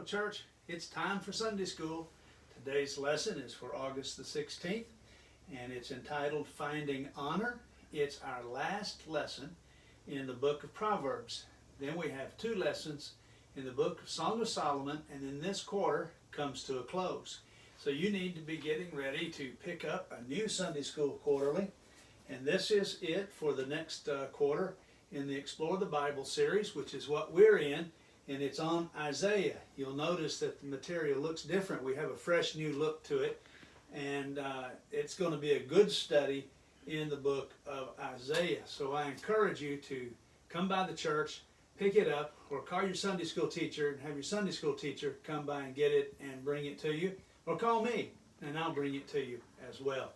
Well, church, it's time for Sunday school. Today's lesson is for August the 16th, and it's entitled Finding Honor. It's our last lesson in the book of Proverbs. Then we have two lessons in the book of Song of Solomon, and then this quarter comes to a close. So you need to be getting ready to pick up a new Sunday school quarterly, and this is it for the next quarter in the Explore the Bible series, which is what we're in, and it's on Isaiah. You'll notice that the material looks different. We have a fresh new look to it, and it's going to be a good study in the book of Isaiah. So I encourage you to come by the church, pick it up, or call your Sunday school teacher and have your Sunday school teacher come by and get it and bring it to you, or call me and I'll bring it to you as well.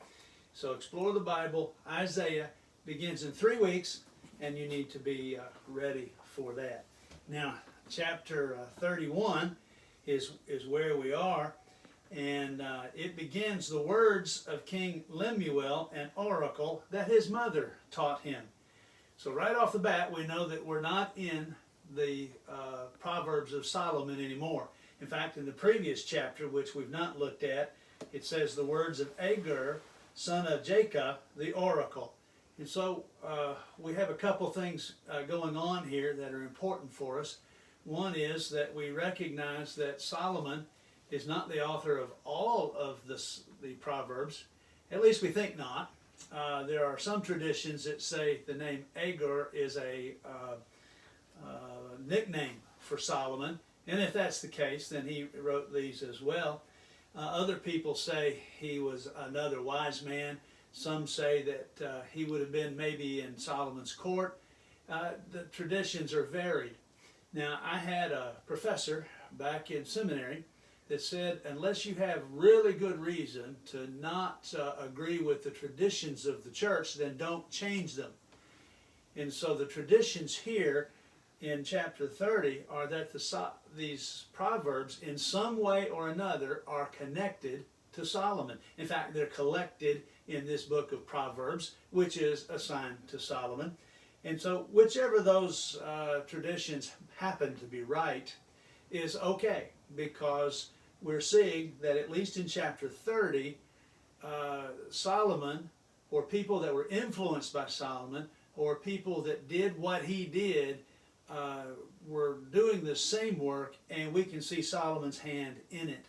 So Explore the Bible, Isaiah, begins in 3 weeks, and you need to be ready for that. Now, chapter 31 is where we are, and it begins the words of King Lemuel, an oracle that his mother taught him. So right off the bat, we know that we're not in the Proverbs of Solomon anymore. In fact, in the previous chapter, which we've not looked at, it says the words of Agur, son of Jacob, the oracle. And so we have a couple things going on here that are important for us. One is that we recognize that Solomon is not the author of all of the Proverbs. At least we think not. There are some traditions that say the name Agur is a nickname for Solomon. And if that's the case, then he wrote these as well. Other people say he was another wise man. Some say that he would have been maybe in Solomon's court. The traditions are varied. Now, I had a professor back in seminary that said, unless you have really good reason to not agree with the traditions of the church, then don't change them. And so the traditions here in chapter 30 are that these Proverbs in some way or another are connected to Solomon. In fact, they're collected in this book of Proverbs, which is assigned to Solomon. And so whichever those traditions happen to be right is okay, because we're seeing that at least in chapter 30, Solomon, or people that were influenced by Solomon, or people that did what he did, were doing the same work, and we can see Solomon's hand in it.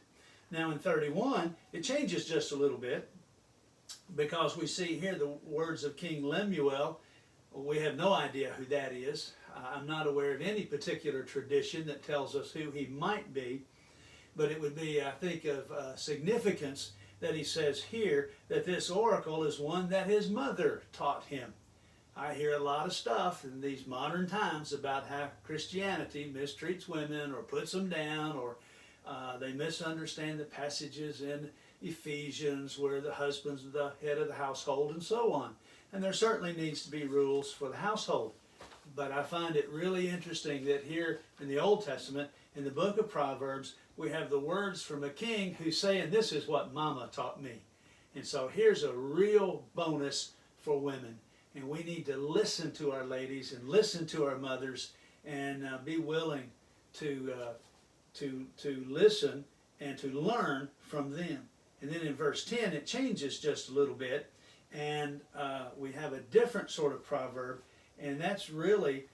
Now in 31, it changes just a little bit, because we see here the words of King Lemuel. We have no idea who that is. I'm not aware of any particular tradition that tells us who he might be, but it would be, I think, of significance that he says here that this oracle is one that his mother taught him. I hear a lot of stuff in these modern times about how Christianity mistreats women or puts them down, or they misunderstand the passages in Ephesians where the husband's the head of the household and so on. And there certainly needs to be rules for the household. But I find it really interesting that here in the Old Testament, in the book of Proverbs, we have the words from a king who's saying, this is what Mama taught me. And so here's a real bonus for women. And we need to listen to our ladies and listen to our mothers and be willing to listen and to learn from them. And then in verse 10, it changes just a little bit. And we have a different sort of proverb, and that's really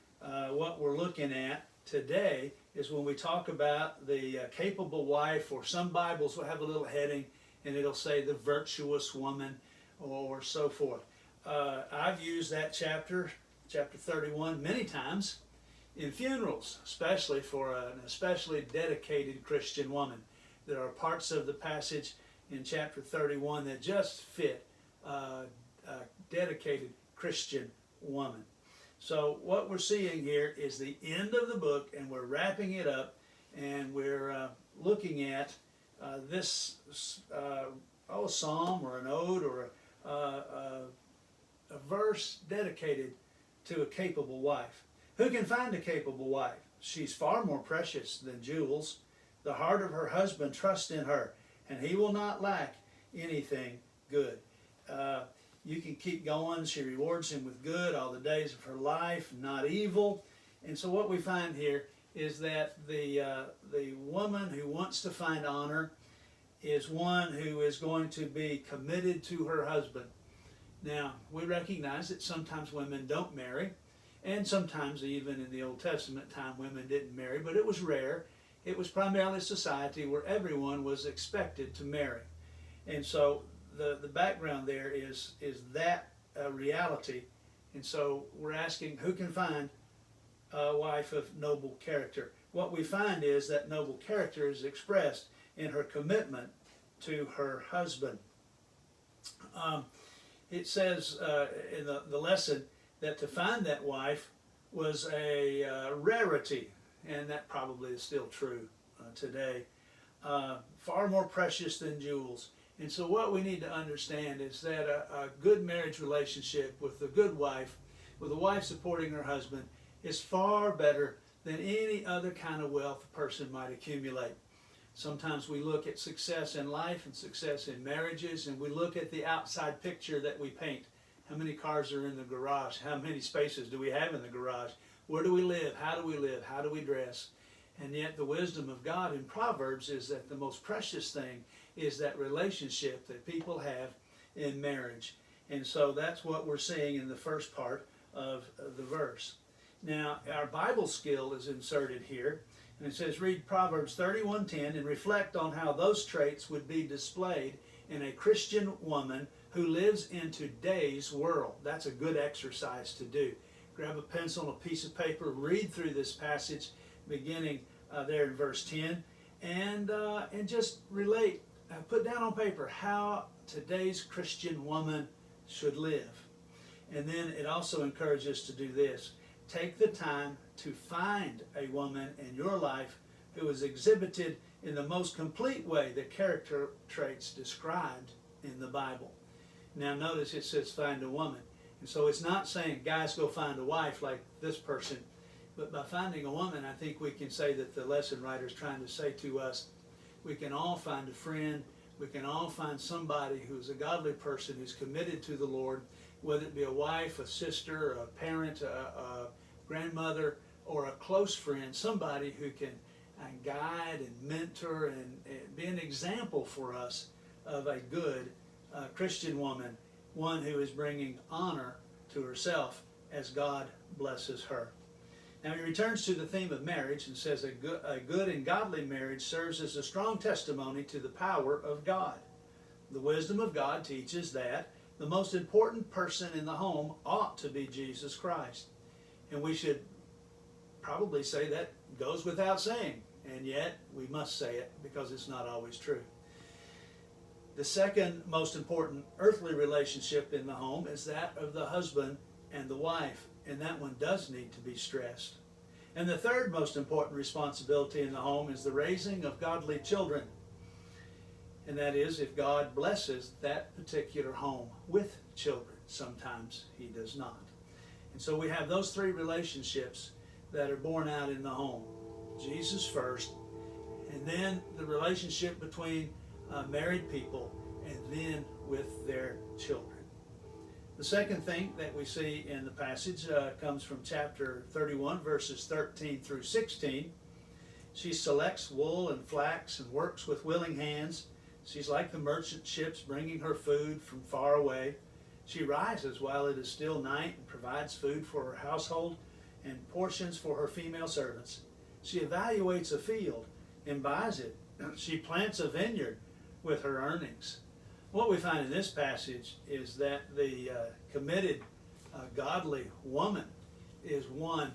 what we're looking at today, is when we talk about the capable wife, or some Bibles will have a little heading and it'll say the virtuous woman, or so forth. I've used that chapter 31, many times in funerals, especially for an especially dedicated Christian woman. There are parts of the passage in chapter 31 that just fit a dedicated Christian woman. So what we're seeing here is the end of the book, and we're wrapping it up, and we're looking at this psalm or an ode or a verse dedicated to a capable wife. Who can find a capable wife? She's far more precious than jewels. The heart of her husband trusts in her, and he will not lack anything good. You can keep going. She rewards him with good all the days of her life, not evil. And so what we find here is that the woman who wants to find honor is one who is going to be committed to her husband. Now, we recognize that sometimes women don't marry, and sometimes even in the Old Testament time women didn't marry, but it was rare. It was primarily a society where everyone was expected to marry. And so the background there is that reality. And so we're asking, who can find a wife of noble character? What we find is that noble character is expressed in her commitment to her husband. It says in the lesson that to find that wife was a rarity, and that probably is still true today. Far more precious than jewels. And so what we need to understand is that a good marriage relationship with a good wife, with a wife supporting her husband, is far better than any other kind of wealth a person might accumulate. Sometimes we look at success in life and success in marriages, and we look at the outside picture that we paint. How many cars are in the garage? How many spaces do we have in the garage? Where do we live? How do we live? How do we dress? And yet the wisdom of God in Proverbs is that the most precious thing is that relationship that people have in marriage. And so that's what we're seeing in the first part of the verse. Now, our Bible skill is inserted here. And it says, read Proverbs 31:10 and reflect on how those traits would be displayed in a Christian woman who lives in today's world. That's a good exercise to do. Grab a pencil and a piece of paper, read through this passage beginning there in verse 10, and just relate, put down on paper how today's Christian woman should live. And then it also encourages us to do this. Take the time to find a woman in your life who is exhibited in the most complete way the character traits described in the Bible. Now notice it says find a woman. And so it's not saying guys go find a wife like this person, but by finding a woman I think we can say that the lesson writer is trying to say to us, we can all find a friend, we can all find somebody who's a godly person who's committed to the Lord, whether it be a wife, a sister, a parent, a grandmother, or a close friend, somebody who can guide and mentor and be an example for us of a good Christian woman, one who is bringing honor to herself as God blesses her. Now he returns to the theme of marriage and says a good and godly marriage serves as a strong testimony to the power of God. The wisdom of God teaches that the most important person in the home ought to be Jesus Christ. And we should probably say that goes without saying, and yet we must say it because it's not always true. The second most important earthly relationship in the home is that of the husband and the wife, and that one does need to be stressed. And the third most important responsibility in the home is the raising of godly children. And that is if God blesses that particular home with children. Sometimes he does not. And so we have those three relationships that are born out in the home. Jesus first, and then the relationship between married people, and then with their children. The second thing that we see in the passage comes from chapter 31, verses 13 through 16. She selects wool and flax and works with willing hands. She's like the merchant ships bringing her food from far away. She rises while it is still night and provides food for her household and portions for her female servants. She evaluates a field and buys it. She plants a vineyard with her earnings. What we find in this passage is that the committed, godly woman is one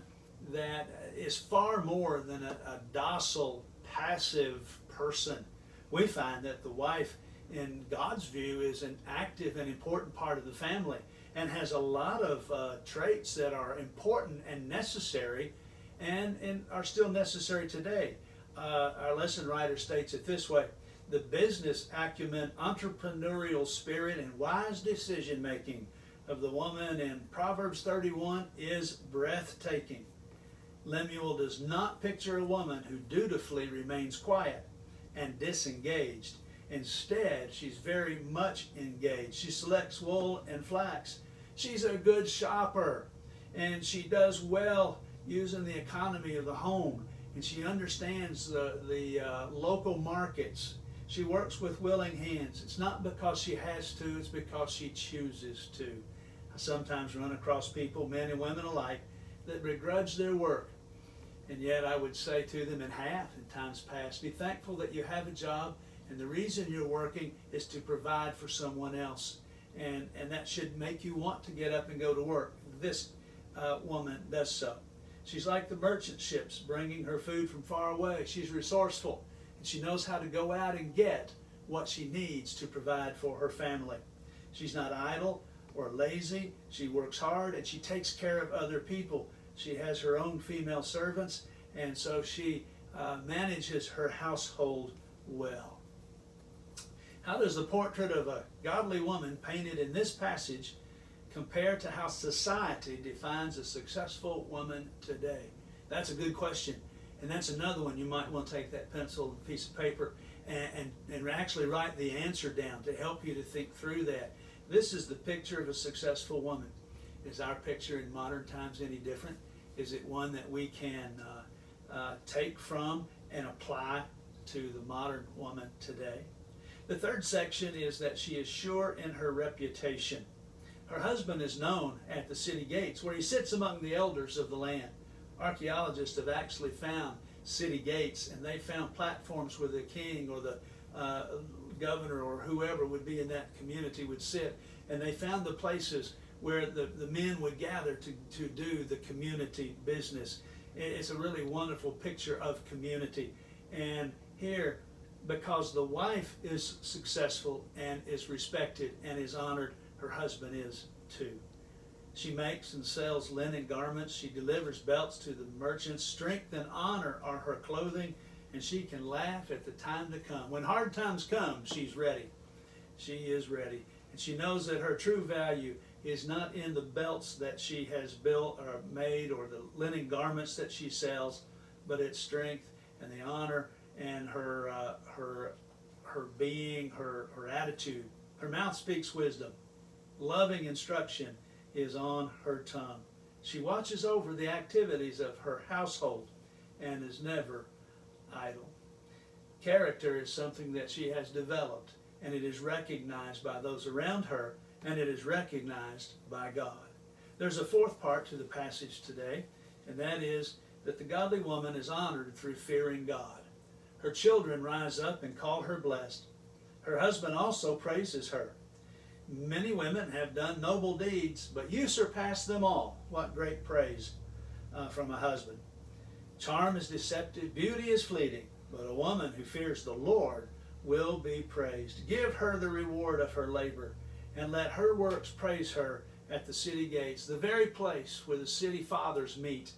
that is far more than a docile, passive person. We find that the wife, in God's view, is an active and important part of the family and has a lot of traits that are important and necessary and are still necessary today. Our lesson writer states it this way: the business acumen, entrepreneurial spirit, and wise decision making of the woman in Proverbs 31 is breathtaking. Lemuel does not picture a woman who dutifully remains quiet and disengaged. Instead, she's very much engaged. She selects wool and flax. She's a good shopper, and she does well using the economy of the home. and she understands the local markets. She works with willing hands. It's not because she has to, it's because she chooses to. I sometimes run across people, men and women alike, that begrudge their work. And yet I would say to them in times past, be thankful that you have a job, and the reason you're working is to provide for someone else. And that should make you want to get up and go to work. This woman does so. She's like the merchant ships bringing her food from far away. She's resourceful, and she knows how to go out and get what she needs to provide for her family. She's not idle or lazy. She works hard, and she takes care of other people. She has her own female servants, and so she manages her household well. How does the portrait of a godly woman painted in this passage compare to how society defines a successful woman today? That's a good question, and that's another one you might want to take that pencil and piece of paper and actually write the answer down to help you to think through that. This is the picture of a successful woman. Is our picture in modern times any different? Is it one that we can take from and apply to the modern woman today? The third section is that she is sure in her reputation. Her husband is known at the city gates, where he sits among the elders of the land. Archaeologists have actually found city gates, and they found platforms where the king or the governor or whoever would be in that community would sit, and they found the places where the men would gather to do the community business. It's a really wonderful picture of community. And here, because the wife is successful and is respected and is honored, her husband is too. She makes and sells linen garments. She delivers belts to the merchants. Strength and honor are her clothing, and she can laugh at the time to come. When hard times come, she's ready. She is ready. And she knows that her true value is not in the belts that she has built or made or the linen garments that she sells, but it's strength and the honor and her being, her attitude. Her mouth speaks wisdom. Loving instruction is on her tongue. She watches over the activities of her household and is never idle. Character is something that she has developed, and it is recognized by those around her, and it is recognized by God. There's a fourth part to the passage today, and that is that the godly woman is honored through fearing God. Her children rise up and call her blessed. Her husband also praises her. Many women have done noble deeds, but you surpass them all. What great praise from a husband. Charm is deceptive, beauty is fleeting, but a woman who fears the Lord will be praised. Give her the reward of her labor, and let her works praise her at the city gates, the very place where the city fathers meet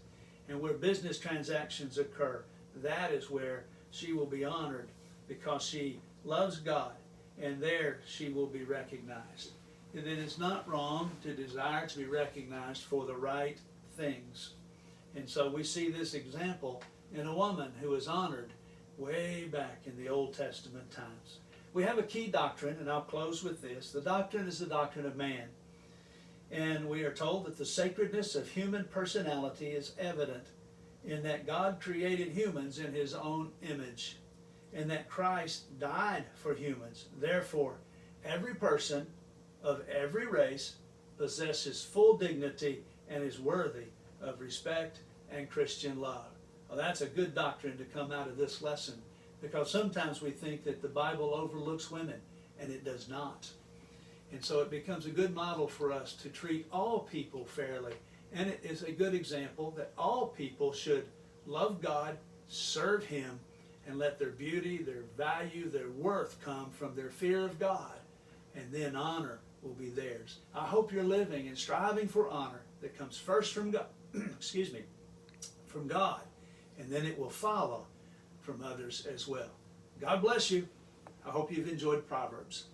and where business transactions occur. That is where she will be honored, because she loves God, and there she will be recognized. And it is not wrong to desire to be recognized for the right things. And so we see this example in a woman who is honored way back in the Old Testament times. We have a key doctrine, and I'll close with this. The doctrine is the doctrine of man. And we are told that the sacredness of human personality is evident in that God created humans in his own image, and that Christ died for humans. Therefore, every person of every race possesses full dignity and is worthy of respect and Christian love. Well, that's a good doctrine to come out of this lesson, because sometimes we think that the Bible overlooks women, and it does not. And so it becomes a good model for us to treat all people fairly. And it is a good example that all people should love God, serve him, and let their beauty, their value, their worth come from their fear of God. And then honor will be theirs. I hope you're living and striving for honor that comes first from God, from God, and then it will follow from others as well. God bless you. I hope you've enjoyed Proverbs.